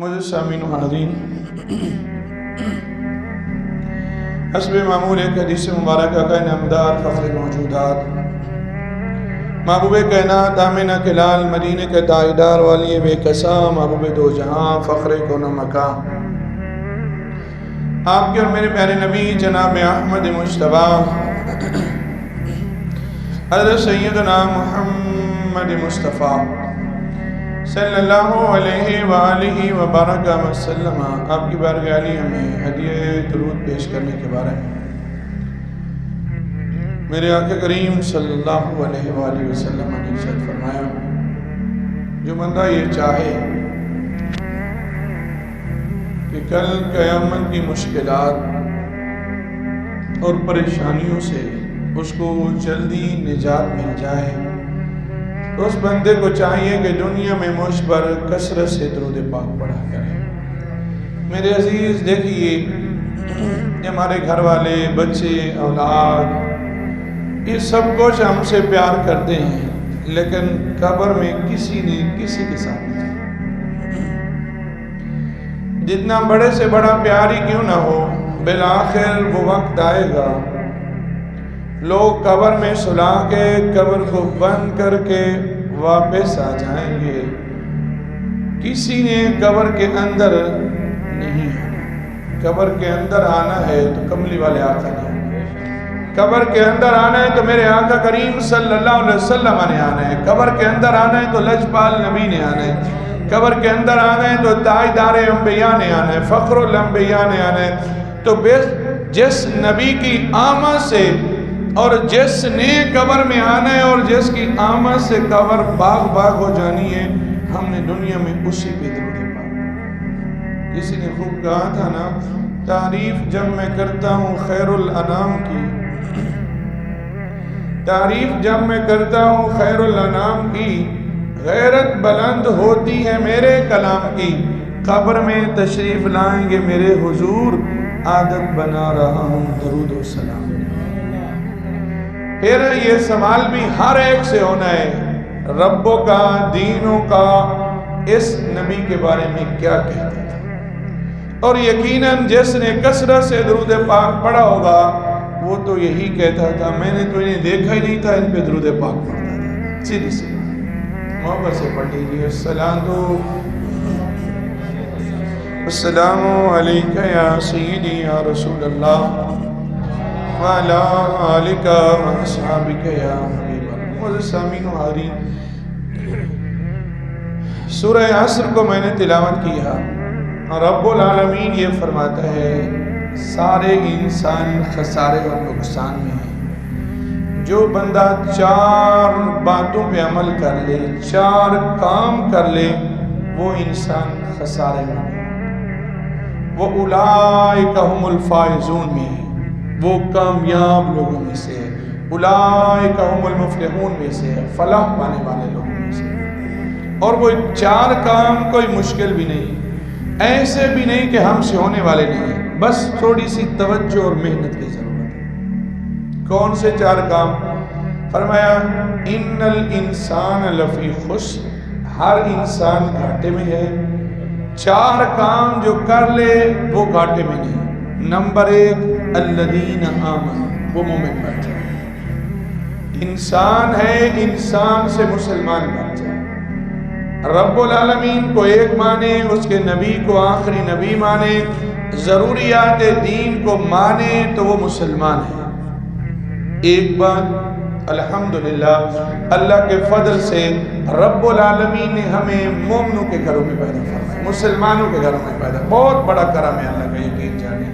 مجھے سامعین و حاضرین، حسب معمول ایک حدیث مبارکہ کا نامدار فخر موجودات، محبوب کائنات آمنہ کے لال، مدینے کے تاجدار، والی بے کساں، محبوب دو جہاں، فخر کون و مکان، آپ کے اور میرے پیارے نبی جناب احمد مجتبیٰ حضرت سیدنا محمد مصطفیٰ صلی اللہ علیہ وآلہ وبارک وسلم آپ کی بارگاہ عالیہ میں ہدیہ درود پیش کرنے کے بارے میں میرے آقا کریم صلی اللہ علیہ وآلہ وسلم نے ارشاد فرمایا، جو بندہ یہ چاہے کہ کل قیامت کی مشکلات اور پریشانیوں سے اس کو جلدی نجات مل جائے، تو اس بندے کو چاہیے کہ دنیا میں مجھ پر کثرت سے درود پاک پڑھا کرے۔ میرے عزیز دیکھیے، ہمارے گھر والے، بچے، اولاد، یہ سب کچھ ہم سے پیار کرتے ہیں، لیکن قبر میں کسی نے کسی کے ساتھ نہیں، جتنا بڑے سے بڑا پیار ہی کیوں نہ ہو، بالآخر وہ وقت آئے گا، لوگ قبر میں سلا کے قبر کو بند کر کے واپس آ جائیں گے، کسی نے قبر کے اندر نہیں آنا۔ قبر کے اندر آنا ہے تو کملی والے آقا نے آنا ہے، قبر کے اندر آنا ہے تو میرے آقا کریم صلی اللہ علیہ وسلم نے آنا ہے، قبر کے اندر آنا ہے تو لجپال نبی نے آنا ہے، قبر کے اندر آنا ہے تو تاجدار انبیاء نے آنا ہے، فخر الانبیاء نے آنا ہے۔ تو جس نبی کی آمد سے اور جس نے قبر میں آنا ہے اور جس کی آمد سے قبر باغ باغ ہو جانی ہے، ہم نے دنیا میں اسی پہ درود پاک۔ کسی نے خوب کہا تھا نا، تعریف جب میں کرتا ہوں خیر الانام کی، تعریف جب میں کرتا ہوں خیر الانام کی، غیرت بلند ہوتی ہے میرے کلام کی، قبر میں تشریف لائیں گے میرے حضور، عادت بنا رہا ہوں درود و سلام۔ پھر یہ سوال بھی ہر ایک سے ہونا ہے، ربوں کا، دینوں کا، اس نبی کے بارے میں کیا کہتا تھا؟ اور یقیناً جس نے کثرت سے درود پاک پڑھا ہوگا وہ تو یہی کہتا تھا، میں نے تو انہیں دیکھا ہی نہیں تھا، ان پہ درود پاک پڑھتا تھا۔ سیدھی سی محبت سے پڑھ لیجیے، السلام علیکہ یا سیدی یا رسول اللہ وعلا آلکہ واصحابکہ یا حبیب اللہ۔ معزز سامعین و حاضرین، سورہ عصر کو میں نے تلاوت کیا، رب العالمین یہ فرماتا ہے سارے انسان خسارے اور نقصان میں ہیں۔ جو بندہ 4 باتوں پہ عمل کر لے، 4 کام کر لے، وہ انسان خسارے میں ہے، وہ اولئک هم الفائزون میں ہے، وہ کامیاب لوگوں میں سے ہے، اولئک هم المفلحون میں سے ہے، فلاح پانے والے لوگوں میں سے ہے۔ اور وہ 4 کام کوئی مشکل بھی نہیں، ایسے بھی نہیں کہ ہم سے ہونے والے نہیں ہیں، بس تھوڑی سی توجہ اور محنت کی ضرورت ہے۔ کون سے 4 کام؟ فرمایا ان الانسان لفی خسر، ہر انسان گھاٹے میں ہے۔ 4 کام جو کر لے وہ گھاٹے میں نہیں۔ نمبر 1 الذین آمنوا، وہ مومن بن جائے، انسان ہے، انسان سے مسلمان بن جائے، رب العالمین کو ایک مانے، اس کے نبی کو آخری نبی مانے، ضروریات دین کو مانے، تو وہ مسلمان ہے۔ ایک بات الحمدللہ، اللہ کے فضل سے رب العالمین نے ہمیں مومنوں کے گھروں میں پیدا فرمایا، مسلمانوں کے گھروں میں پیدا، بہت بڑا کرم ہے اللہ کا، یقین جانے۔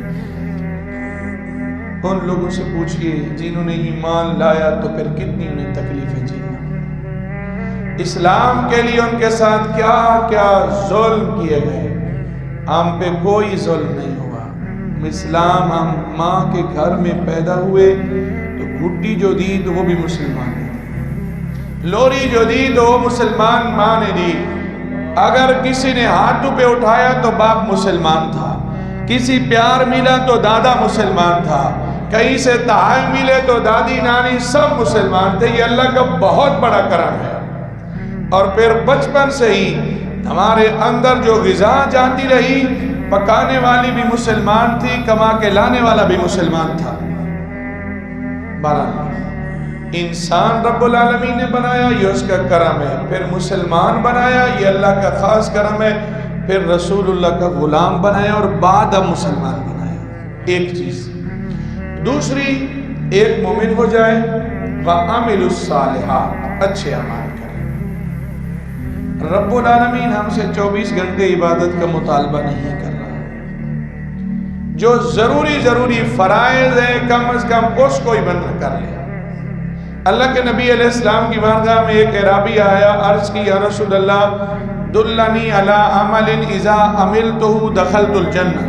ان لوگوں سے پوچھئے جنہوں نے ایمان لایا تو پھر کتنی انہیں تکلیفیں جھیلنا، اسلام کے لیے ان کے ساتھ کیا کیا ظلم کیے گئے، ہم پہ کوئی ظلم نہیں ہوا۔ اسلام، ہم ماں کے گھر میں پیدا ہوئے تو گھٹی جو دی تو وہ بھی مسلمان نے دی، لوری جو دی تو وہ مسلمان ماں نے دی، اگر کسی نے ہاتھوں پہ اٹھایا تو باپ مسلمان تھا، کسی پیار ملا تو دادا مسلمان تھا، کہیں سے تحائف ملے تو دادی نانی سب مسلمان تھے۔ یہ اللہ کا بہت بڑا کرم ہے۔ اور پھر بچپن سے ہی ہمارے اندر جو غذا جاتی رہی، پکانے والی بھی مسلمان تھی، کما کے لانے والا بھی مسلمان تھا۔ بہرحال انسان رب العالمین نے بنایا، یہ اس کا کرم ہے، پھر مسلمان بنایا، یہ اللہ کا خاص کرم ہے، پھر رسول اللہ کا غلام بنایا اور بعد اب مسلمان بنایا۔ ایک چیز۔ دوسری، ایک مومن ہو جائے وَعَمِلُوا الصَّالِحَاتِ، اچھے اعمال کرے۔ رب العالمین ہم سے 24 گھنٹے عبادت کا مطالبہ نہیں کر رہا، جو ضروری فرائض ہیں کم از کم اس کو ہی بندہ کر لے۔ اللہ کے نبی علیہ السلام کی بارگاہ میں ایک اعرابی آیا، عرض کی یا رسول اللہ دلنی علی عمل اذا عملتہ دخلت الجنہ،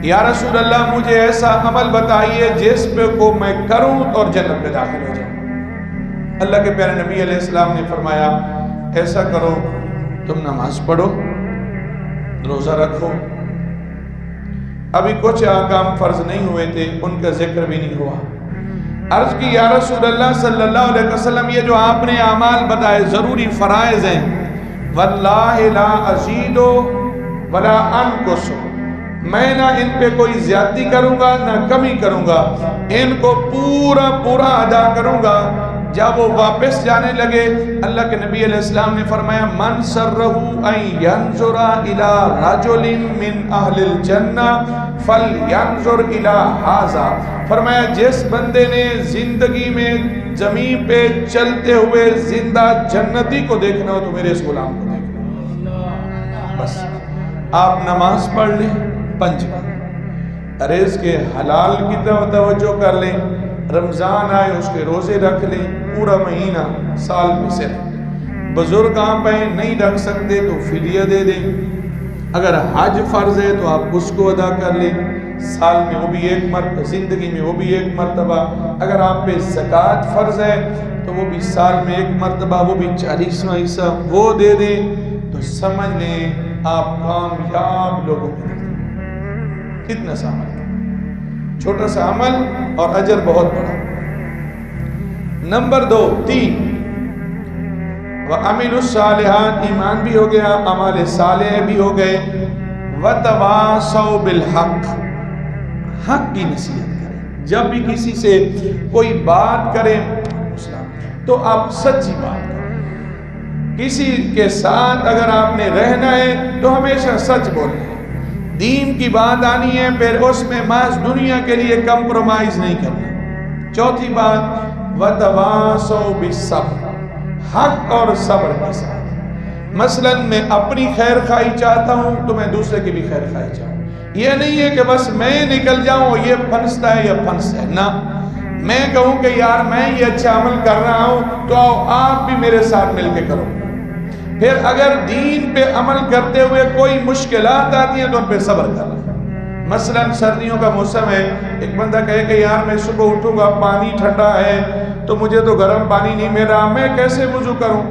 یا رسول اللہ مجھے ایسا عمل بتائیے جس پہ کو میں کروں اور جنت میں داخل ہو جاؤں۔ اللہ کے پیارے نبی علیہ السلام نے فرمایا ایسا کرو، تم نماز پڑھو، روزہ رکھو۔ ابھی کچھ احکام فرض نہیں ہوئے تھے، ان کا ذکر بھی نہیں ہوا۔ عرض کی یا رسول اللہ صلی اللہ علیہ وسلم یہ جو آپ نے اعمال بتائے ضروری فرائض ہیں، واللہ لا ازید ولا انقص، میں نہ ان پہ کوئی زیادتی کروں گا نہ کمی کروں گا، ان کو پورا ادا کروں گا۔ جب وہ واپس جانے لگے، اللہ کے نبی علیہ السلام نے فرمایا من سرہ ان ینظر الی رجل من اہل الجنہ فلینظر الی ھذا، فرمایا جس بندے نے زندگی میں زمین پہ چلتے ہوئے زندہ جنتی کو دیکھنا ہو تو میرے اس غلام کو دیکھنا۔ بس آپ نماز پڑھ لیں 5 وقت، رزق کے حلال کی طرف توجہ کر لیں، رمضان آئے اس کے روزے رکھ لیں، پورا مہینہ سال میں صرف۔ بزرگ آپ ہیں نہیں رکھ سکتے تو فدیہ دے دیں، اگر حج فرض ہے تو آپ اس کو ادا کر لیں، سال میں وہ بھی ایک مرتبہ، زندگی میں وہ بھی ایک مرتبہ، اگر آپ پہ زکوٰۃ فرض ہے تو وہ بھی سال میں ایک مرتبہ، وہ بھی 40واں حصہ وہ دے دیں، تو سمجھ لیں آپ کامیاب لوگوں میں۔ کتنا سا عمل، چھوٹا سا عمل اور اجر بہت بڑا۔ نمبر 2 3 وَعَمِلُوا الصَّالِحَاتِ، ایمان بھی ہو گیا، اعمال صالح بھی ہو گئے، وَتَوَاصَوْا بِالْحَقِّ، حق کی نصیحت کریں۔ جب بھی کسی سے کوئی بات کریں تو آپ سچی بات کریں۔ کسی کے ساتھ اگر آپ نے رہنا ہے تو ہمیشہ سچ بولنا ہے، دین کی بات آنی ہے، پھر اس میں محض دنیا کے لیے کمپرومائز نہیں کرنا۔ چوتھی بات وَتَوَاصَوْا بِالصَّبْرِ، حق اور صبر کے ساتھ۔ مثلا میں اپنی خیر خواہی چاہتا ہوں تو میں دوسرے کی بھی خیر خواہی چاہوں، یہ نہیں ہے کہ بس میں نکل جاؤں یہ پھنستا ہے یا پھنس ہے، نہ، میں کہوں کہ یار میں یہ اچھا عمل کر رہا ہوں تو آؤ آپ بھی میرے ساتھ مل کے کرو۔ پھر اگر دین پہ عمل کرتے ہوئے کوئی مشکلات آتی ہیں تو ان پہ صبر کر لیں۔ مثلا سردیوں کا موسم ہے، ایک بندہ کہے کہ یار میں صبح اٹھوں گا پانی ٹھنڈا ہے تو مجھے تو گرم پانی نہیں مل رہا، میں کیسے وضو کروں،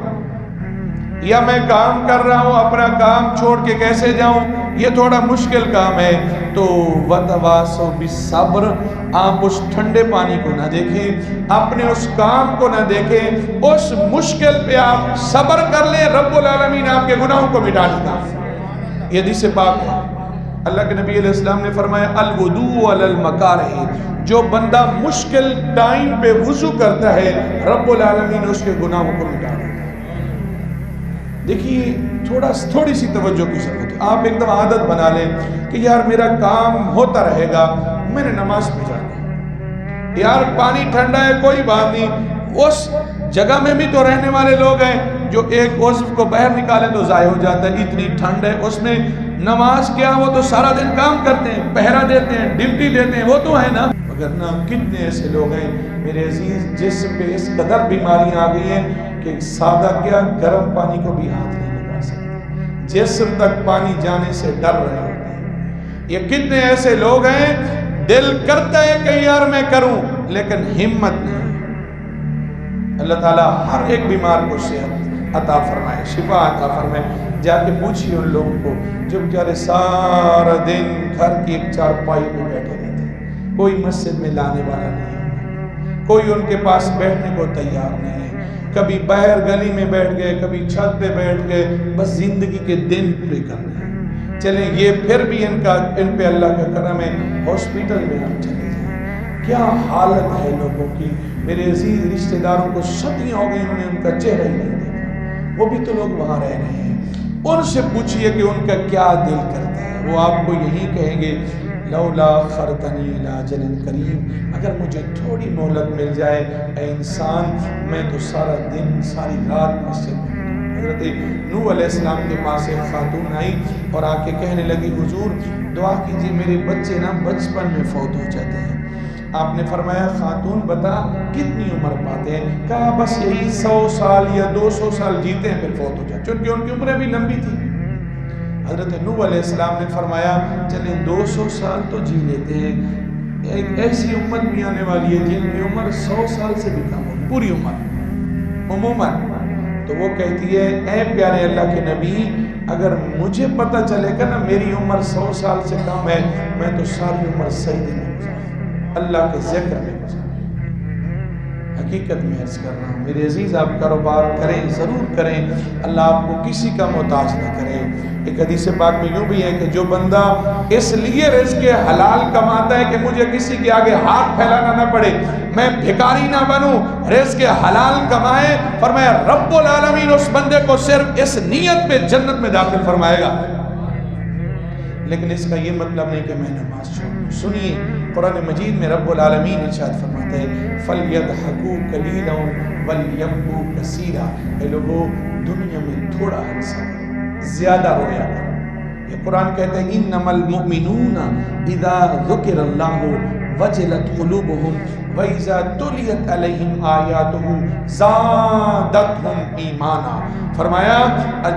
یا میں کام کر رہا ہوں اپنا کام چھوڑ کے کیسے جاؤں، یہ تھوڑا مشکل کام ہے، تو وَتَوَاصَوْا بِالصَّبْرِ، آپ اس ٹھنڈے پانی کو نہ دیکھیں، اپنے اس کام کو نہ دیکھیں، اس مشکل پہ آپ صبر کر لیں، رب العالمین آپ کے گناہوں کو مٹا دے گا۔ یہ حدیث پاک ہے، اللہ کے نبی علیہ السلام نے فرمایا الوضوء علی المکارہ، جو بندہ مشکل ٹائم پہ وضو کرتا ہے رب العالمین اس کے گناہوں کو مٹا دے گا۔ دیکھیے تھوڑی سی توجہ کی ضرورت ہے، آپ ایک دم عادت بنا لیں کہ یار میرا کام ہوتا رہے گا، میں نے نماز پہ جانا ہے، یار پانی ٹھنڈا ہے کوئی بات نہیں، اس جگہ میں بھی تو رہنے والے لوگ ہیں جو ایک عضو کو باہر نکالیں تو ضائع ہو جاتا ہے، اتنی ٹھنڈ ہے، اس میں نماز کیا، وہ تو سارا دن کام کرتے ہیں، پہرا دیتے ہیں، ڈیوٹی دیتے ہیں، وہ تو ہے نا، مگر نہ کتنے ایسے لوگ ہیں میرے عزیز جس پہ اس قدر بیماریاں آ گئی ہیں کہ سادہ کیا گرم پانی کو بھی ہاتھ نہیں لگا سکتے، جسم تک پانی جانے سے ڈر رہے ہوتے ہیں۔ یہ کتنے ایسے لوگ ہیں دل کرتا ہے کہ یار میں کروں لیکن ہمت نہیں۔ اللہ تعالیٰ ہر ایک بیمار کو صحت عطا فرمائے، شفا عطا فرمائے۔ جا کے پوچھیے ان لوگوں کو جو بیچارے سارا دن گھر کی ایک چارپائی پہ بیٹھے رہتے ہیں، کوئی مسجد میں لانے والا نہیں ہے، کوئی ان کے پاس بیٹھنے کو تیار نہیں ہے، کبھی باہر گلی میں بیٹھ گئے، کبھی چھت پہ بیٹھ گئے، بس زندگی کے دن پورے کرنے ہیں۔ چلیں یہ پھر بھی ان پہ اللہ کا کرم ہے، ہاسپٹل میں ہم چلے جائیں، کیا حالت ہے لوگوں کی۔ میرے عزیز رشتہ داروں کو صدیاں ہو گئی انہوں نے ان کا چہرہ ہی نہیں دیکھا، وہ بھی تو لوگ وہاں رہ رہے ہیں۔ ان سے پوچھئے کہ ان کا کیا دل کرتا ہے، وہ آپ کو یہی کہیں گے لولا خرتنی الی اجل قریب، اگر مجھے تھوڑی مہلت مل جائے اے انسان، میں تو سارا دن ساری رات مسجد میں۔ حضرت نوح علیہ السلام کے پاس ایک خاتون آئی اور آ کے کہنے لگی حضور دعا کیجیے میرے بچے نا بچپن میں فوت ہو جاتے ہیں۔ آپ نے فرمایا خاتون بتا کتنی عمر پاتے ہیں؟ کہا بس یہی 100 سال یا 200 سال جیتے ہیں پھر فوت ہو جاتے، چونکہ ان کی عمریں بھی لمبی تھی۔ حضرت نوح علیہ السلام نے فرمایا چلیں 200 سال تو جی لیتے ہیں، ایک ایسی امت بھی آنے والی ہے جن کی عمر 100 سال سے بھی کم ہو، پوری عمر عموماً۔ تو وہ کہتی ہے اے پیارے اللہ کے نبی اگر مجھے پتہ چلے گا نا میری عمر 100 سال سے کم ہے، میں تو ساری عمر سجدے میں گزاروں، اللہ کے ذکر میں گزاروں۔ حقیقت میں عرض کر رہا ہوں میرے عزیز، آپ کاروبار کریں ضرور کریں، اللہ آپ کو کسی کا محتاج نہ کرے۔ ایک حدیث پاک میں یوں بھی ہے کہ جو بندہ اس لیے رزق حلال کماتا ہے کہ مجھے کسی کے آگے ہاتھ پھیلانا نہ پڑے، میں بھکاری نہ بنوں، رزق حلال کمائے، فرمایا رب العالمین اس بندے کو صرف اس نیت پہ جنت میں داخل فرمائے گا۔ لیکن اس کا یہ مطلب نہیں کہ میں نماز چھوڑوں۔ سنیے قرآن مجید میں رب العالمین ارشاد فرماتا ہے فَلْيَضْحَكُوا قَلِيلًا وَلْيَبْكُوا كَثِيرًا، اے لوگوں دنیا میں تھوڑا ہنسا کرو، زیادہ رویا کرو۔ یہ قرآن کہتا ہے اِنَّمَا الْمُؤْمِنُونَ اِذَا ذُكِرَ اللَّهُ وَجِلَتْ قُلُوبُهُمْ وَإِذَا تُلِيَتْ عَلَيْهِمْ آيَاتُهُ زَادَتْهُمْ ایمانا۔ فرمایا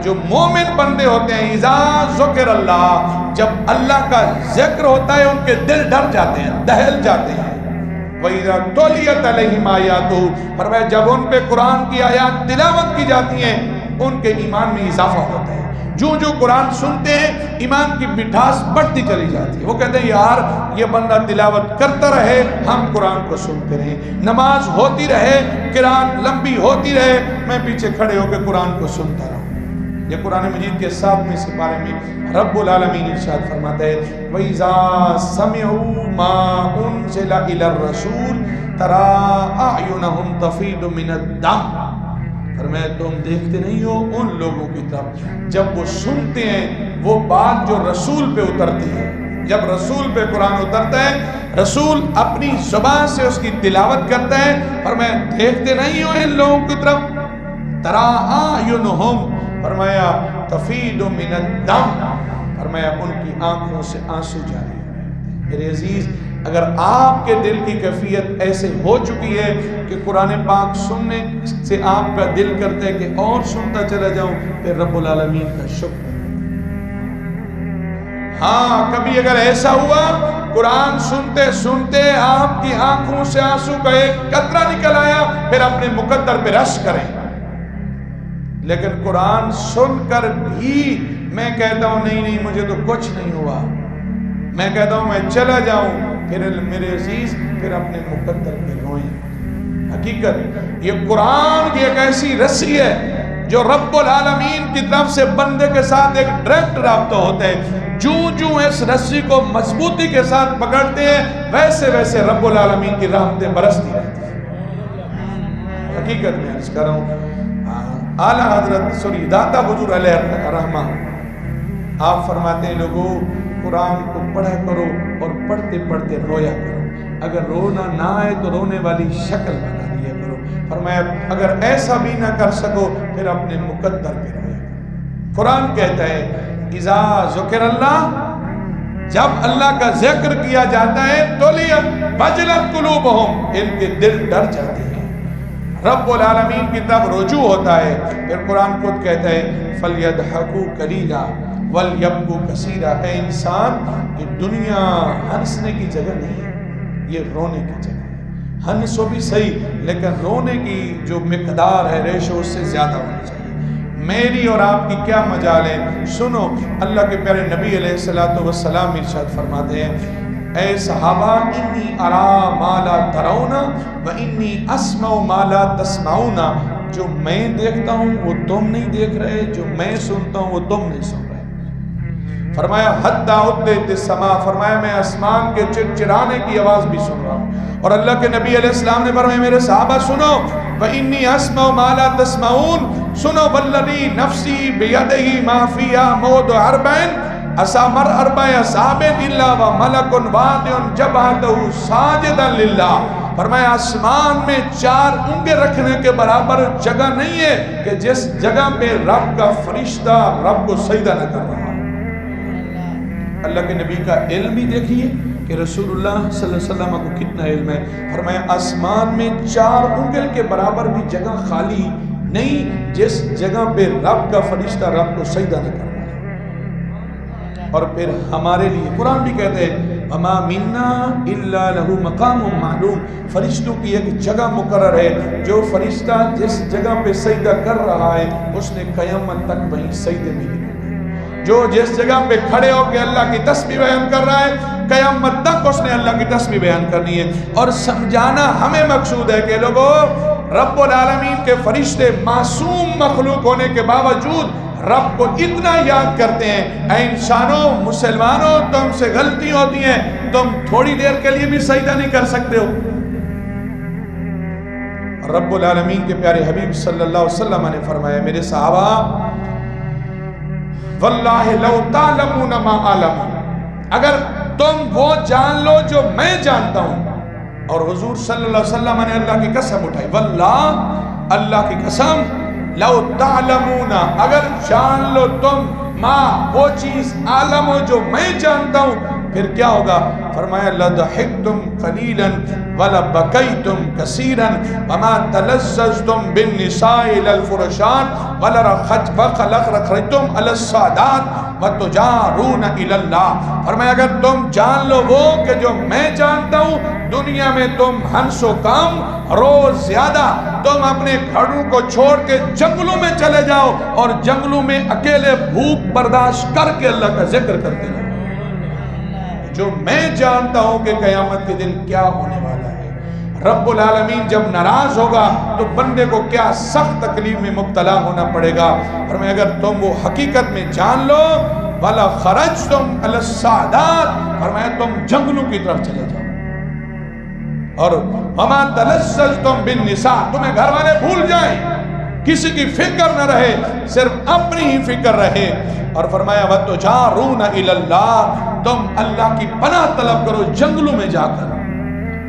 جو مومن بندے ہوتے ہیں اذا ذکر اللہ، جب اللہ کا ذکر ہوتا ہے ان کے دل ڈر جاتے ہیں، دہل جاتے ہیں۔ وَإِذَا تُلِيَتْ عَلَيْهِمْ آيَاتُهُ، فرمایا جب ان پہ قرآن کی آیات تلاوت کی جاتی ہیں ان کے ایمان میں اضافہ ہوتا ہے۔ جو قرآن سنتے ہیں ایمان کی مٹھاس بڑھتی چلی جاتی ہے۔ وہ کہتے ہیں یار یہ بندہ تلاوت کرتا رہے ہم قرآن کو سنتے رہیں، نماز ہوتی رہے، قرآن لمبی ہوتی رہے، میں پیچھے کھڑے ہو کے قرآن کو سنتا رہوں۔ یہ قرآن مجید کے 7ویں سپارے میں رب العالمین ارشاد فرماتا ہے وَإِذَا سَمِعُوا مَا أُنزِلَ إِلَى الرَّسُولِ تَرَىٰ أَعْيُنَهُمْ تَفِيضُ مِنَ الدَّمْعِ، فرمایا تم دیکھتے نہیں ہو ان لوگوں کی طرف جب وہ سنتے ہیں وہ بات جو رسول پہ اترتی ہے، جب رسول پہ قرآن اترتا ہے رسول اپنی زبان سے اس کی تلاوت کرتا ہے، فرمایا دیکھتے نہیں ہو ان لوگوں کی طرف تَرَىٰ أَعْيُنُهُمْ، فرمایا تفیض من الدم، فرمایا ان کی آنکھوں سے آنسو جاری ہوئے۔ میرے عزیز اگر آپ کے دل کی کیفیت ایسے ہو چکی ہے کہ قرآن پاک سننے سے آپ کا دل کرتا ہے کہ اور سنتا چلا جاؤں، پھر رب العالمین کا شکر۔ ہاں کبھی اگر ایسا ہوا قرآن سنتے سنتے آپ کی آنکھوں سے آنسو کا ایک قطرہ نکل آیا، پھر اپنے مقدر پہ رشک کریں۔ لیکن قرآن سن کر بھی میں کہتا ہوں نہیں مجھے تو کچھ نہیں ہوا، میں کہتا ہوں میں چلا جاؤں، پھر میرے عزیز پھر اپنے مقدر پہ روئیں۔ حقیقت یہ قرآن کی ایک ایسی رسی ہے جو رب العالمین کی طرف سے بندے کے ساتھ ایک ڈائریکٹ رابطہ ہوتا ہے۔ جو اس رسی کو مضبوطی کے ساتھ پکڑتے ہیں ویسے ویسے رب العالمین کی رحمتیں برستی رہتی ہیں۔ حقیقت میں عرض کر رہا ہوں اعلیٰ حضرت داتا حضور علیہ رحمہ آپ فرماتے ہیں لوگوں قرآن کو پڑھا کرو اور پڑھتے پڑھتے رویا کرو، اگر رونا نہ آئے تو رونے والی شکل بنا لیا کرو۔ فرمایا اگر ایسا بھی نہ کر سکو پھر اپنے مقدر پہ رویا کرو۔ قرآن کہتا ہے اذا ذکر اللہ، جب اللہ کا ذکر کیا جاتا ہے تُلِیَتْ وَجِلَتْ قُلُوبُهُمْ، ان کے دل ڈر جاتے ہیں، رب العالمین کی طرف رجوع ہوتا ہے۔ پھر قرآن خود کہتا ہے فَلْيَضْحَكُوا قَلِيلًا وَلْيَبْكُوا كَثِيرًا، اے انسان یہ دنیا ہنسنے کی جگہ نہیں ہے، یہ رونے کی جگہ ہے۔ ہنسو بھی صحیح لیکن رونے کی جو مقدار ہے ریشو اس سے زیادہ ہونی چاہیے۔ میری اور آپ کی کیا مجال ہے؟ سنو اللہ کے پیارے نبی علیہ السلام ارشاد فرماتے ہیں اے صحابہ انی ارا ما لا ترون و انی اسمع ما لا تسمعون، جو میں دیکھتا ہوں وہ تم نہیں دیکھ رہے، جو میں سنتا ہوں وہ تم نہیں سن رہے۔ فرمایا حتی عدت السما، فرمایا میں آسمان کے چڑچڑانے کی آواز بھی سن رہا ہوں۔ اور اللہ کے نبی علیہ السلام نے فرمایا میرے صحابہ سنو، وَإِنِّي أَسْمَعُ مَا لَا تَسْمَعُونَ، سنو وَالَّذِي نَفْسِي بِيَدِهِ مَا فِيهَا مَوْضُعُ أَرْبَعٍ أَسَامَرْ أَرْبَعِ أَصْحَابٍ إِلَّا وَمَلَكٌ وَاضِعٌ جَبْهَتَهُ سَاجِدًا لِلَّهِ، فرمایا آسمان میں 4 اونگیں رکھنے کے برابر جگہ نہیں ہے کہ جس جگہ پہ رب کا فرشتہ رب کو سجدہ نہ کر رہا۔ اللہ کے نبی کا علم بھی دیکھیے کہ رسول اللہ صلی اللہ علیہ وسلم کو کتنا علم ہے۔ فرمایا آسمان میں 4 انگل کے برابر بھی جگہ خالی نہیں جس جگہ پہ رب کا فرشتہ رب کو سجدہ نہ کر رہا ہے۔ اور پھر ہمارے لیے قرآن بھی کہتے ہیں وَمَا مِنَّا إِلَّا لَهُ مَقَامٌ مَعْلُومٌ، فرشتوں کی ایک جگہ مقرر ہے، جو فرشتہ جس جگہ پہ سجدہ کر رہا ہے اس نے قیامت تک وہیں سجدے میں ہی، جو جس جگہ پہ کھڑے ہو کے اللہ کی تسبیح بیان کر رہا ہے قیامت تک اس نے اللہ کی تسبیح بیان کرنی ہے۔ اور سمجھانا ہمیں مقصود ہے کہ لوگوں رب العالمین کے فرشتے معصوم مخلوق ہونے کے باوجود رب کو اتنا یاد کرتے ہیں۔ اے انسانوں، مسلمانوں، تم سے غلطی ہوتی ہیں، تم تھوڑی دیر کے لیے بھی سجدہ نہیں کر سکتے ہو۔ رب العالمین کے پیارے حبیب صلی اللہ علیہ وسلم نے فرمایا میرے صحابہ واللہ لو تعلمون ما اعلم، اگر تم وہ جان لو جو میں جانتا ہوں۔ اور حضور صلی اللہ علیہ وسلم نے اللہ کی قسم اٹھائی، واللہ اللہ کی قسم، لو تعلمون اگر جان لو تم ما وہ چیز عالم ہو جو میں جانتا ہوں، پھر کیا ہوگا؟ فرمایا لضحکتم قلیلا ولبکیتم کثیرا وما تلذذتم بالنساء الى الفرشات ولخرجتم على السادات وتجارون الى اللہ۔ فرمایا اگر تم جان لو وہ کہ جو میں جانتا ہوں، دنیا میں تم ہنس و کام روز زیادہ تم اپنے گھروں کو چھوڑ کے جنگلوں میں چلے جاؤ اور جنگلوں میں اکیلے بھوک برداشت کر کے اللہ کا ذکر کرتے رہو۔ جو میں جانتا ہوں کہ قیامت کے دن کیا ہونے والا ہے، رب العالمین جب ناراض ہوگا تو بندے کو کیا سخت تکلیف میں مبتلا ہونا پڑے گا۔ فرمایا اگر تم وہ حقیقت میں جان لو وَلَا خَرَجْتُمْ عَلَى السَّعْدَاتِ، فرمایا تم جنگلوں کی طرف چلے جاؤ، اور وَمَا تَلَذَّذْتُمْ بِالنِّسَاءِ، تمہیں گھر والے بھول جائیں، کسی کی فکر نہ رہے، صرف اپنی ہی فکر رہے۔ اور فرمایا وَتُجَارُونَ إِلَى اللَّهِ، تم اللہ کی پناہ طلب کرو جنگلوں میں جا کر۔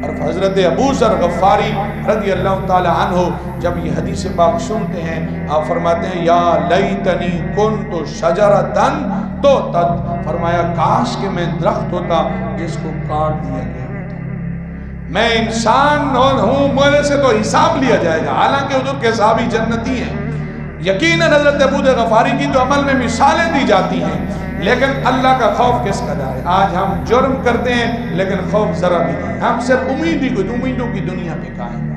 اور حضرت ابو ذر غفاری رضی اللہ تعالی عنہ جب یہ حدیث پاک سنتے ہیں، آپ فرماتے ہیں یا لیتنی کنت شجرتن تؤتد، فرمایا کاش کہ میں درخت ہوتا جس کو کاٹ دیا گیا ہوتا، میں انسان ہوں، میرے سے تو حساب لیا جائے گا، حالانکہ حضور کے صحابی جنتی ہیں۔ یقیناً حضرت ابو ذر غفاری کی تو عمل میں مثالیں دی جاتی ہیں، لیکن اللہ کا خوف کس قدر ہے۔ آج ہم جرم کرتے ہیں لیکن خوف ذرا بھی نہیں، ہم صرف امیدوں کی دنیا پہ قائم ہیں۔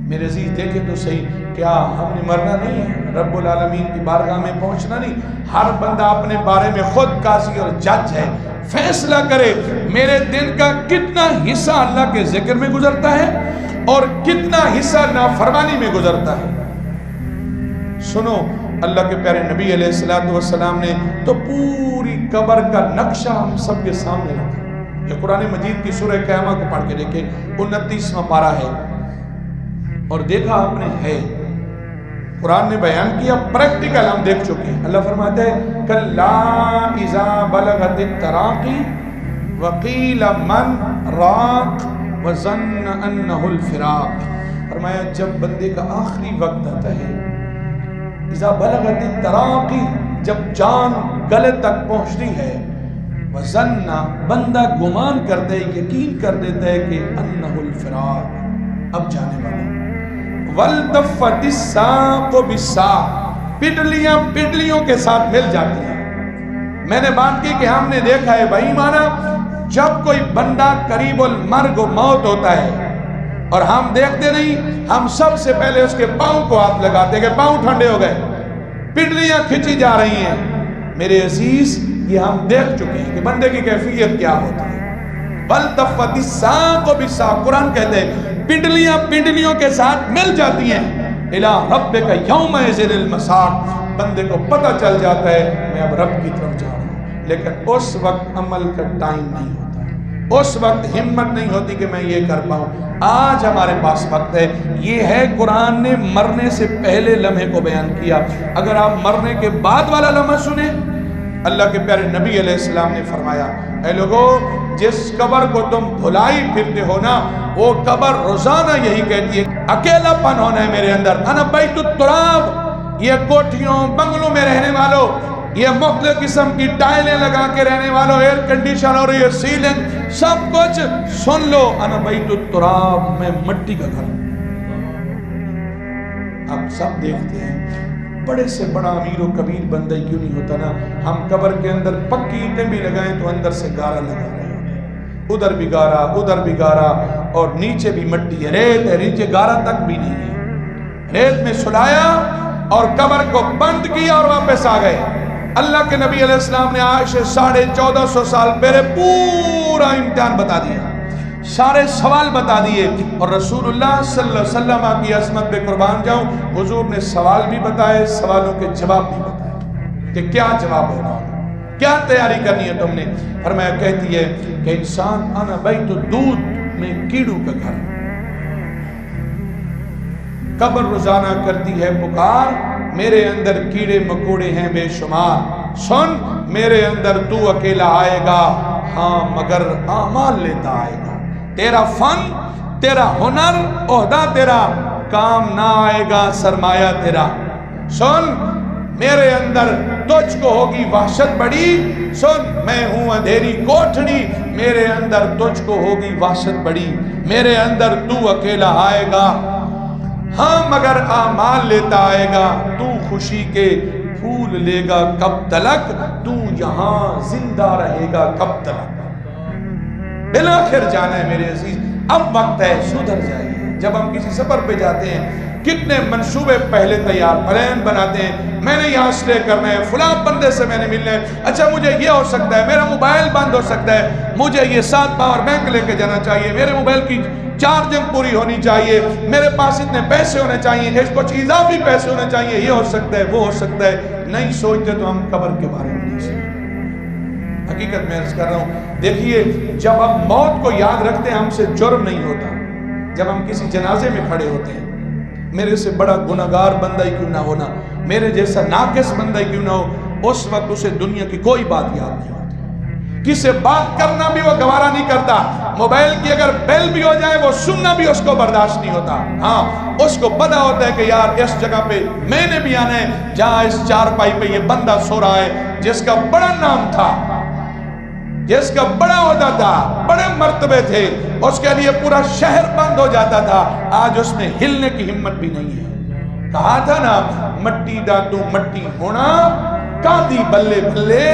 میرے عزیز دیکھیں تو صحیح، کیا ہم نے مرنا نہیں ہے، رب العالمین کی بارگاہ میں پہنچنا نہیں؟ ہر بندہ اپنے بارے میں خود قاضی اور جج ہے، فیصلہ کرے میرے دن کا کتنا حصہ اللہ کے ذکر میں گزرتا ہے اور کتنا حصہ نافرمانی میں گزرتا ہے۔ سنو، اللہ کے پیارے نبی علیہ السلام نے تو پوری قبر کا نقشہ ہم سب کے سامنے رکھا۔ یہ قرآن مجید کی سورہ قیامہ کو پڑھ کے دیکھیں، 29واں پارہ ہے، اور دیکھا آپ نے ہے، قرآن نے بیان کیا، پریکٹیکل ہم دیکھ چکے ہیں۔ اللہ فرماتے ہیں کلا اذا بلغت التراقی وقیل من راق وظن انہ الفراق، فرمایا جب بندے کا آخری وقت آتا ہے، اذا بلغت التراقی جب جان گلے تک پہنچتی ہے، وظن بندہ گمان کرتے یقین کر دیتا ہے کہ انہ الفراق اب جانے والا، والتفت الساق بالساق پٹلیوں کے ساتھ مل جاتی ہیں۔ میں نے بات کی کہ ہم نے دیکھا ہے بھائی مانا جب کوئی بندہ قریب المرگ و موت ہوتا ہے اور ہم دیکھتے نہیں، ہم سب سے پہلے اس کے پاؤں کو ہاتھ لگاتے کہ پاؤں ٹھنڈے ہو گئے، پٹلیاں کھچی جا رہی ہیں۔ میرے عزیز یہ ہم دیکھ چکے ہیں کہ بندے کی کیفیت کیا ہوتی ہے۔ والتفت الساق بالساق، قرآن کہتے ہیں پٹلیاں کے ساتھ مل جاتی ہیں، الی ربک یومئذ المساق، بندے کو پتہ چل جاتا ہے میں اب رب کی طرف جا رہا ہوں، لیکن اس وقت عمل کا ٹائم نہیں ہوتا، اس وقت ہمت نہیں ہوتی کہ میں یہ کر پاؤں۔ آج ہمارے پاس وقت ہے، یہ ہے قرآن نے مرنے سے پہلے لمحے کو بیان کیا۔ اگر آپ مرنے کے بعد والا لمحہ سنیں، اللہ کے پیارے نبی علیہ السلام نے فرمایا اے لوگو، جس قبر کو تم بھلائی پھرتے ہو نا، وہ قبر روزانہ یہی کہتی ہے اکیلا پن ہونا ہے میرے اندر، انا بیت التراب، یہ کوٹھیوں بنگلوں میں رہنے والوں، یہ مختلف قسم کی ٹائلیں لگا کے رہنے والوں، ایئر کنڈیشن اور یہ سیلنگ سب کچھ سن لو، انا بیت التراب، میں مٹی کا گھر ہوں۔ آپ سب دیکھتے ہیں بڑے سے بڑا امیر و کبیر بندہ کیوں نہیں ہوتا نا، ہم قبر کے اندر پکی اینٹیں بھی لگائیں تو اندر سے گارا لگا رہے ہوتے ہیں، ادھر بھی گارا ادھر بھی گارا، اور نیچے بھی مٹی ہے، ریت ہے، نیچے گارا تک بھی نہیں ہے، ریت میں سلایا اور قبر کو بند کیا اور واپس آ گئے۔ اللہ کے نبی علیہ السلام نے آج سے 1450 سال پہلے پورا امتحان بتا دیا، سارے سوال بتا دیے، اور رسول اللہ صلی اللہ علیہ وسلم کی عظمت پہ قربان جاؤں، حضور نے سوال بھی بتائے، سوالوں کے جواب بھی بتائے کہ کیا جواب ہونا ہے، کیا تیاری کرنی ہے تم نے۔ فرمایا کہتی ہے کہ انسان انا بیت الدود، میں کیڑوں کا گھر، قبر روزانہ کرتی ہے پکار، میرے اندر کیڑے مکوڑے ہیں بے شمار، سن میرے اندر تو اکیلا آئے گا، ہاں مگر اعمال لیتا آئے گا، تیرا فن، تیرا ہنر، عہدہ تیرا کام نہ آئے گا، سرمایہ تیرا۔ سن میرے اندر تجھ کو ہوگی وحشت بڑی، سن میں ہوں اندھیری کوٹھڑی، میرے اندر تجھ کو ہوگی وحشت بڑی، میرے اندر تو اکیلا آئے گا، ہاں مگر اعمال لیتا آئے گا، تو خوشی کے پھول لے گا کب تلک، تو یہاں زندہ رہے گا کب تلک۔ بلاخر جانا ہے میرے عزیز، اب وقت ہے، سدھر جائیے۔ جب ہم کسی سفر پہ جاتے ہیں کتنے منصوبے پہلے تیار پلان بناتے ہیں، میں نے یہاں سٹے کرنا ہے، فلاں بندے سے میں نے ملنا ہے، اچھا مجھے یہ ہو سکتا ہے، میرا موبائل بند ہو سکتا ہے، مجھے یہ 7 پاور بینک لے کے جانا چاہیے، میرے موبائل کی چارجنگ پوری ہونی چاہیے، میرے پاس اتنے پیسے ہونے چاہیے، اس کچھ اضافی پیسے ہونے چاہیے، یہ ہو سکتا ہے وہ ہو سکتا ہے۔ نہیں سوچتے تو ہم قبر کے بارے میں نہیں سوچتے۔ حقیقت میں عرض کر رہا ہوں، دیکھیے جب ہم موت کو یاد رکھتے ہیں ہم سے جرم نہیں ہوتا، جب ہم کسی جنازے میں کھڑے ہوتے ہیں، میرے سے بڑا گناہگار بندہ ہی کیوں نہ ہونا، میرے جیسا ناقص بندہ ہی کیوں نہ ہو، اس وقت اسے دنیا کی کوئی بات یاد نہیں ہوتی، کس سے بات کرنا بھی وہ گوارا نہیں کرتا، موبائل کی اگر بیل بھی ہو جائے وہ سننا بھی اس کو برداشت نہیں ہوتا۔ ہاں اس کو پتا ہوتا ہے کہ یار اس جگہ پہ میں نے بھی آنا ہے جہاں اس چارپائی پہ یہ بندہ سو رہا ہے، جس کا بڑا نام تھا، جس کا بڑا عہدہ تھا، بڑے مرتبے تھے، اس کے لیے پورا شہر بند ہو جاتا تھا، آج اس میں ہلنے کی ہمت بھی نہیں ہے۔ کہا تھا نا مٹی دا تو مٹی ہونا، کاندی بلے بلے،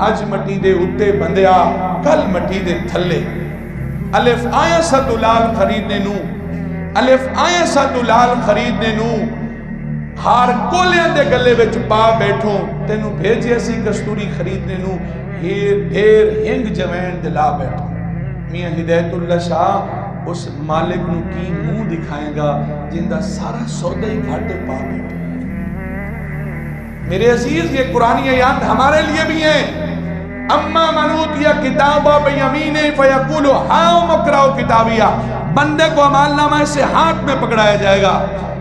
اج مٹی دے اتے بندیا کل مٹی دے تھلے۔ الف آیا ست لال خریدنے نو، الف آیا ست لال خریدنے نو، ہار کولیاں دے گلے وچ پا بیٹھوں، تینوں بھیجے سی کستوری خریدنے نو، ڈھیر ہنگ جوین دلا بیٹھوں۔ میاں ہدایت اللہ شاہ اس مالک نو کی منہ دکھائیں گا جندہ سارا سودا ہی گھاٹے پا بیٹھے۔ میرے عزیز یہ قرآنی آیات ہمارے لیے بھی ہیں۔ اما من اوتی کتابا بیمینہ فیقول ہاؤم اقرؤ کتابیہ، بندے کو عمال نامہ سے ہاتھ میں پکڑایا جائے گا۔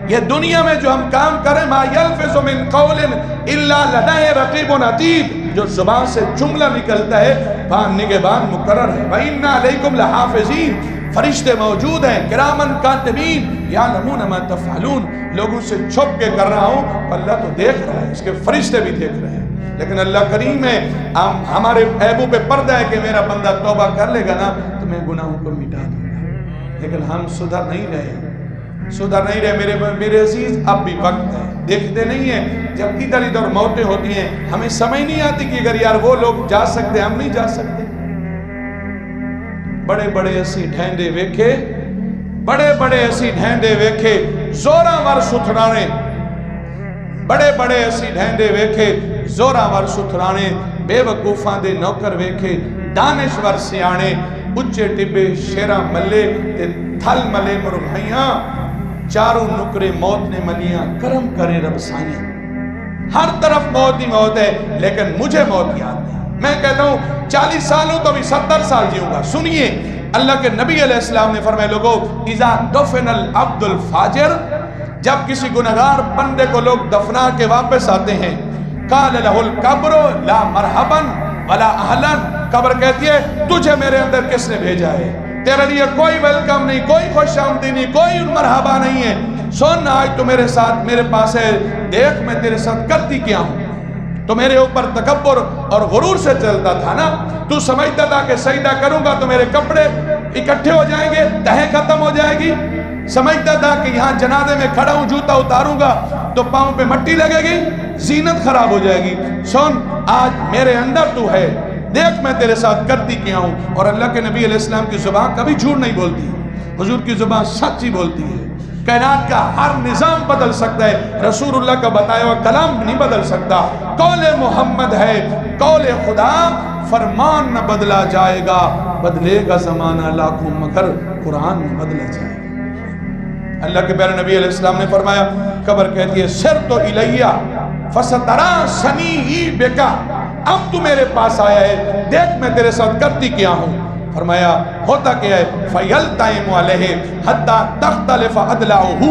یہ دنیا میں جو ہم کام کریں، ما یلفظ من قول الا لدیہ رقیب عتید، جو زبان سے جملہ نکلتا ہے بان نگہبان مقرر ہے۔ وَإِنَّا عَلَيْكُمْ لَحَافِظِينَ، فرشتے موجود ہیں، کرامن کاتبین یعلمون ما تفعلون، لوگوں سے چھپ کے کر رہا ہوں، اللہ تو دیکھ رہا ہے، اس کے فرشتے بھی دیکھ رہے ہیں، لیکن اللہ کریم ہے، ہمارے عیبوں پہ پردہ ہے کہ میرا بندہ توبہ کر لے گا نا تو میں گناہوں کو مٹا دوں گا، لیکن ہم سدھر نہیں رہے میرے عزیز۔ اب بھی وقت ہے، دیکھتے نہیں ہیں جب ادھر ادھر موتیں ہوتی ہیں ہمیں سمجھ نہیں آتی کہ اگر یار وہ لوگ جا سکتے ہم نہیں جا سکتے۔ بڑے بڑے اسی ڈھینڈے ویکھے، بڑے بڑے اسی ڈھینڈے ویکھے زوراں ور ستھرانے، بڑے بڑے اسی ڈھینڈے ویکھے زوراں ور ستھرانے، بے وقوفاں دے نوکر ویکھے دانشور سیانے، اچے ٹبے شیراں ملے تے تھل ملے مرغیاں، چاروں نکرے موت نے ملیاں، کرم کرے رب سائیں۔ ہر طرف موت ہی موت ہے، لیکن مجھے موت یاد نہیں۔ میں کہتا ہوں 40 سال ہوں تو ابھی 70 سال جیوں گا۔ سنیے اللہ کے نبی علیہ السلام نے فرمایا لوگو اذا دفن العبد الفاجر، جب کسی گنہگار بندے کو لوگ دفنا کے واپس آتے ہیں، قال له القبر لا مرحبا ولا اہلا، قبر کہتی ہے تجھے میرے اندر کس نے بھیجا ہے، تیرے لیے کوئی ویلکم نہیں، کوئی خوش آمدید نہیں، کوئی مرحبا نہیں ہے، سن آج تو میرے ساتھ میرے پاس ہے، دیکھ میں تیرے ساتھ کرتی کیا ہوں۔ تو میرے اوپر تکبر اور غرور سے چلتا تھا نا، تو سمجھتا تھا کہ سجدہ کروں گا تو میرے کپڑے اکٹھے ہو جائیں گے، تہہ ختم ہو جائے گی، سمجھتا تھا کہ یہاں جنازے میں کھڑا ہوں جوتا اتاروں گا تو پاؤں پہ مٹی لگے گی، زینت خراب ہو جائے گی، سن آج میرے اندر تو ہے، دیکھ میں تیرے ساتھ کرتی کیا ہوں۔ اور اللہ کے نبی علیہ السلام کی زبان کبھی جھوٹ نہیں بولتی، حضور کی زبان سچ ہی بولتی ہے۔ کائنات کا ہر نظام بدل سکتا ہے، رسول اللہ کا بتایا ہوا کلام نہیں بدل سکتا۔ قول محمد ہے قول خدا، فرمان نہ بدلا جائے گا، بدلے گا زمانہ لاکھوں مگر قرآن نہ بدلا جائے گا۔ اللہ کے پیارے نبی علیہ السلام نے فرمایا، قبر کہتی ہے سرت الیہ فسترا سنیئی بکا، اب تو میرے پاس آیا ہے، دیکھ میں تیرے ساتھ کرتی کیا ہوں۔ فرمایا ہوتا کیا ہے، فَيَلْتَئِمُ عَلَيْهِ حَتَّى تَخْتَلِفَ أَدْلَعُهُ،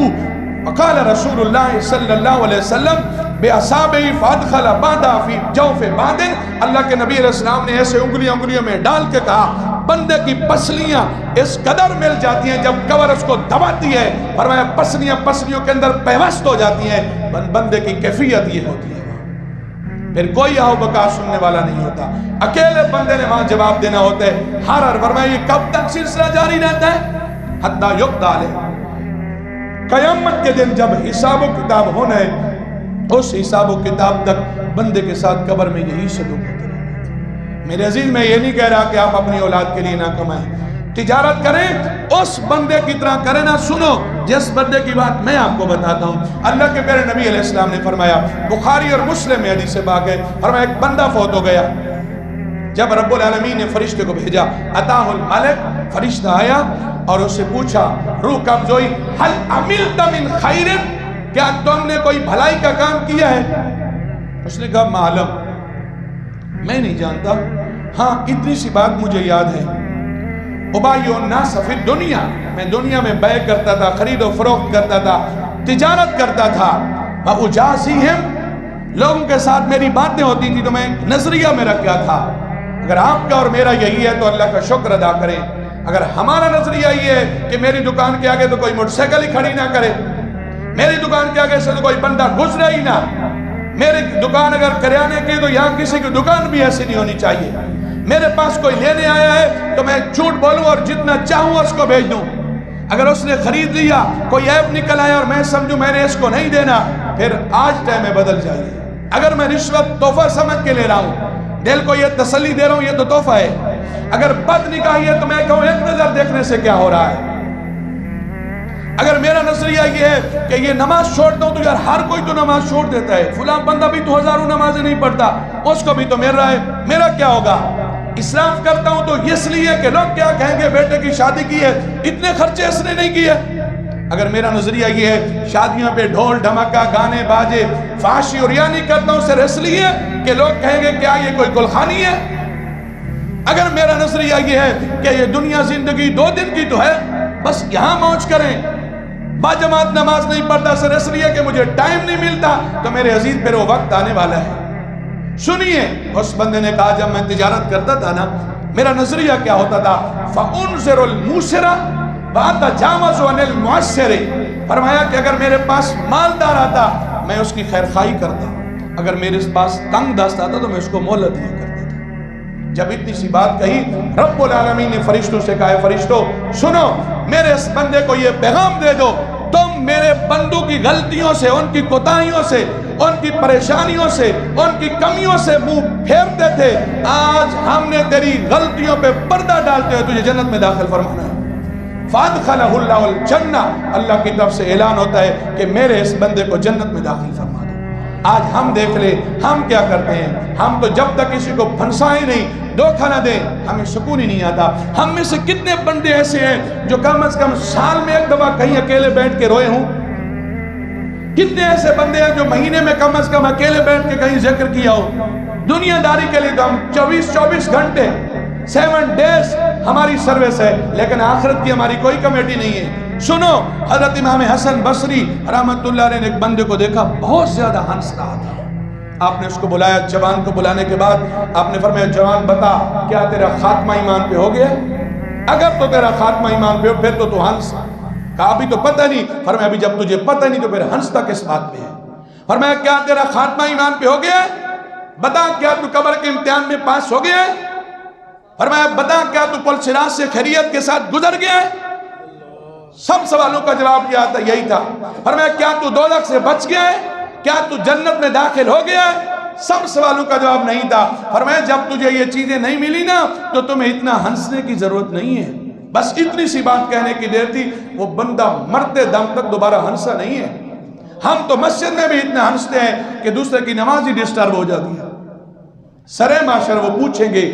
وقال رسول اللہ صلی اللہ علیہ وسلم بِأَصَابِهِ فَأَدْخَلَ بَعْدَ فِي جَوْفِ بَعْدٍ، اللہ کے نبی علیہ السلام نے ایسے انگلیوں میں ڈال کے کہا بندے کی پسلیاں اس قدر مل جاتی ہیں جب قبر اس کو دباتی ہے، فرمایا پسلیوں کے اندر پیوست ہو جاتی ہیں، بندے کی کیفیت یہ ہوتی ہے، پھر کوئی آہو بکا سننے والا نہیں ہوتا، اکیلے بندے نے وہاں جواب دینا ہوتا ہے۔ ہر فرمایا یہ کب تک سلسلہ جاری رہتا ہے، حتی یقضى علیہ، قیامت کے دن جب حساب و کتاب ہونا ہے، اس حساب و کتاب تک بندے کے ساتھ قبر میں یہی سلوک ہوتا ہے۔ میرے عزیز میں یہ نہیں کہہ رہا کہ آپ اپنی اولاد کے لیے نہ کمائیں، تجارت کریں، اس بندے کی طرح کریں نہ، سنو جس بندے کی بات میں آپ کو بتاتا ہوں۔ اللہ کے پیارے نبی علیہ السلام نے فرمایا، بخاری اور مسلم میں حدیث پاک ہے، فرمایا ایک بندہ فوت ہو گیا، جب رب العالمین نے فرشتے کو بھیجا، اتاہ الملک، فرشتہ آیا اور اس سے پوچھا روح قبض ہوئی، حل عملت من خیر، کیا تم نے کوئی بھلائی کا کام کیا ہے؟ اس نے کہا معلوم، میں نہیں جانتا، ہاں اتنی سی بات مجھے یاد ہے، ابایع الناس فی الدنیا، میں دنیا میں بیع کرتا تھا، خرید و فروخت کرتا تھا، تجارت کرتا تھا، وَأُجَازِهِمْ، لوگوں کے ساتھ میری باتیں ہوتی تھی تو میں نظریہ میں رکھ گیا تھا۔ اگر آپ کا اور میرا یہی ہے تو اللہ کا شکر ادا کریں، اگر ہمارا نظریہ یہ ہے کہ میری دکان کے آگے تو کوئی موٹر سائیکل ہی کھڑی نہ کرے، میری دکان کے آگے سے تو کوئی بندہ گزرے ہی نہ، میری دکان اگر کریانے کی تو یہاں کسی کی دکان بھی ایسی نہیں ہونی چاہیے، میرے پاس کوئی لینے آیا ہے تو میں جھوٹ بولوں اور جتنا چاہوں اس کو بھیج دوں، اگر اس نے خرید لیا کوئی عیب نکل آیا اور میں سمجھوں میں نے اس کو نہیں دینا، پھر آج ٹائم میں بدل جائیے۔ اگر میں رشوت تحفہ سمجھ کے لے رہا ہوں، دل کو یہ تسلی دے رہا ہوں یہ تو تحفہ ہے، اگر بد نگاہی ہے تو میں کہوں ایک نظر دیکھنے سے کیا ہو رہا ہے، اگر میرا نظریہ یہ ہے کہ یہ نماز چھوڑتا ہوں تو یار ہر کوئی تو نماز چھوڑ دیتا ہے، فلاں بندہ بھی تو ہزاروں نمازیں نہیں پڑھتا، اس کو بھی تو مل رہا ہے، میرا کیا ہوگا؟ اسراف کرتا ہوں تو اس لیے کہ لوگ کیا کہیں گے بیٹے کی شادی کی ہے، اتنے خرچے اس نے نہیں کیے۔ اگر میرا نظریہ یہ ہے شادیوں پہ ڈھول ڈھمکا گانے باجے فحاشی اور یعنی کرتا ہوں صرف اس لیے کہ لوگ کہیں گے کیا یہ کوئی گلخانی ہے، اگر میرا نظریہ یہ ہے کہ یہ دنیا زندگی 2 دن کی تو ہے بس یہاں موج کریں، باجماعت نماز نہیں پڑھتا صرف اس لیے کہ مجھے ٹائم نہیں ملتا، تو میرے عزیز پھر وہ وقت آنے والا ہے۔ سنیے اس بندے نے کہا جب میں تجارت کرتا تھا نا میرا نظریہ کیا ہوتا تھا، فَأُنْزِرُ الْمُوسِرَ وَأَتَجَاوَزُ عَنِ الْمُعَسِّرِ، فرمایا کہ اگر میرے پاس مالدار آتا میں اس کی خیر خواہی کرتا، اگر میرے پاس تنگ دست آتا تو میں اس کو مہلت دیا کرتا تھا۔ جب اتنی سی بات کہی رب العالمین نے فرشتوں سے کہا فرشتوں سنو میرے اس بندے کو یہ پیغام دے دو، تم میرے بندوں کی غلطیوں سے، ان کی کوتاہیوں سے، ان کی پریشانیوں سے، ان کی کمیوں سے منہ پھیرتے تھے، آج ہم نے تیری غلطیوں پہ پردہ ڈالتے ہوئے تجھے جنت میں داخل فرمانا ہے۔ فَأَدْخَلَهُ اللَّهُ الْجَنَّةَ، اللہ کی طرف سے اعلان ہوتا ہے کہ میرے اس بندے کو جنت میں داخل فرما دو۔ آج ہم دیکھ لیں ہم کیا کرتے ہیں، ہم تو جب تک کسی کو پھنسائیں نہیں دھوکہ نہ دے، ہمیں سکون ہی نہیں آتا۔ ہم میں سے کتنے بندے ایسے ہیں جو کم از کم سال میں ایک دفعہ کہیں اکیلے بیٹھ کے روئے ہوں؟ کتنے ایسے بندے ہیں جو مہینے میں کم از کم اکیلے بیٹھ کے کہیں ذکر کیا ہو؟ دنیا داری کے لیے تو ہم 24 گھنٹے 7 days ہماری سروس ہے، لیکن آخرت کی ہماری کوئی کمیٹی نہیں ہے۔ سنو، حضرت امام حسن بصری رحمت اللہ علیہ نے ایک بندے کو دیکھا بہت زیادہ ہنس رہا تھا۔ آپ نے اس کو بلایا، جوان کو بلانے کے بعد آپ نے فرمایا جوان بتا کیا تیرا خاتمہ ایمان پہ ہو گیا؟ اگر تو تیرا خاتمہ ایمان پہ ہو پھر تو ہنس۔ کہا ابھی تو پتہ نہیں۔ فرمایا ابھی جب تجھے پتہ نہیں تو پھر ہنستا کس بات پہ ہے؟ فرمایا کیا تیرا خاتمہ ایمان پہ ہو گیا؟ بتا کیا تو قبر کے امتحان میں پاس ہو گیا؟ فرمایا بتا کیا تو پل صراط سے خیریت کے ساتھ گزر گیا؟ سب سوالوں کا جواب یہی تھا۔ فرمایا کیا تو دوزخ سے بچ گیا ہے؟ کیا تو جنت میں داخل ہو گیا ہے؟ سب سوالوں کا جواب نہیں تھا۔ فرمایا جب تجھے یہ چیزیں نہیں ملی نا تو تمہیں اتنا ہنسنے کی ضرورت نہیں ہے۔ بس اتنی سی بات کہنے کی دیر تھی، وہ بندہ مرتے دم تک دوبارہ ہنسا نہیں ہے۔ ہم تو مسجد میں بھی اتنا ہنستے ہیں کہ دوسرے کی نماز ہی ڈسٹرب ہو جاتی ہے۔ سرے معاشر وہ پوچھیں گے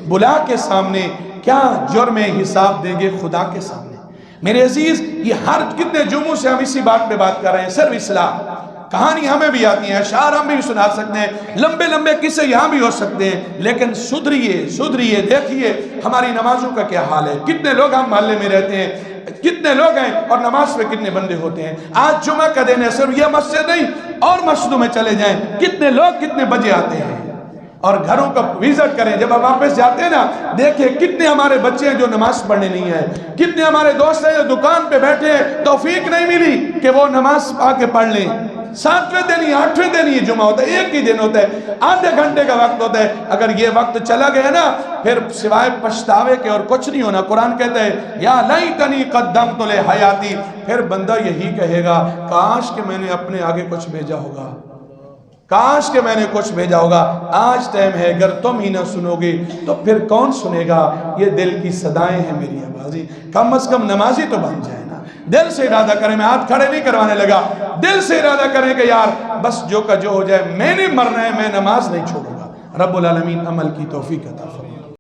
بلا کے سامنے کیا جرم حساب دیں گے خدا کے سامنے؟ میرے عزیز، یہ ہر کتنے جمعوں سے ہم اسی بات پہ بات کر رہے ہیں، صرف اصلاح۔ کہانی ہمیں بھی آتی ہیں، اشعار ہم بھی سنا سکتے ہیں، لمبے لمبے قصے یہاں بھی ہو سکتے ہیں، لیکن سدھریے دیکھیے ہماری نمازوں کا کیا حال ہے۔ کتنے لوگ ہم محلے میں رہتے ہیں، کتنے لوگ ہیں اور نماز پہ کتنے بندے ہوتے ہیں۔ آج جمعہ کا دن ہے، صرف یہ مسجد نہیں اور مسجدوں میں چلے جائیں، کتنے لوگ کتنے بجے آتے ہیں اور گھروں کا وزٹ کریں۔ جب آپ واپس جاتے ہیں نا، دیکھیں کتنے ہمارے بچے ہیں جو نماز پڑھنے نہیں آئے، کتنے ہمارے دوست ہیں جو دکان پہ بیٹھے ہیں، توفیق نہیں ملی کہ وہ نماز آ کے پڑھ لیں۔ 7ویں دن ہی 8ویں دن ہی جمعہ ہوتا ہے، ایک ہی دن ہوتا ہے، آدھے گھنٹے کا وقت ہوتا ہے۔ اگر یہ وقت چلا گیا نا پھر سوائے پچھتاوے کے اور کچھ نہیں ہونا۔ قرآن کہتا ہے یا لیتنی قدمت لحیاتی، پھر بندہ یہی کہے گا کاش کہ میں نے اپنے آگے کچھ بھیجا ہوگا، کاش کہ میں نے کچھ بھیجا ہوگا۔ آج ٹائم ہے، اگر تم ہی نہ سنو گے تو پھر کون سنے گا؟ یہ دل کی صدائیں ہیں میری آوازیں۔ کم از کم نمازی تو بن جائے نا، دل سے ارادہ کریں۔ میں ہاتھ کھڑے نہیں کروانے لگا، دل سے ارادہ کریں کہ یار بس جو کا جو ہو جائے، میں نے مرنا ہے، میں نماز نہیں چھوڑوں گا۔ رب العالمین عمل کی توفیق عطا فرمائے۔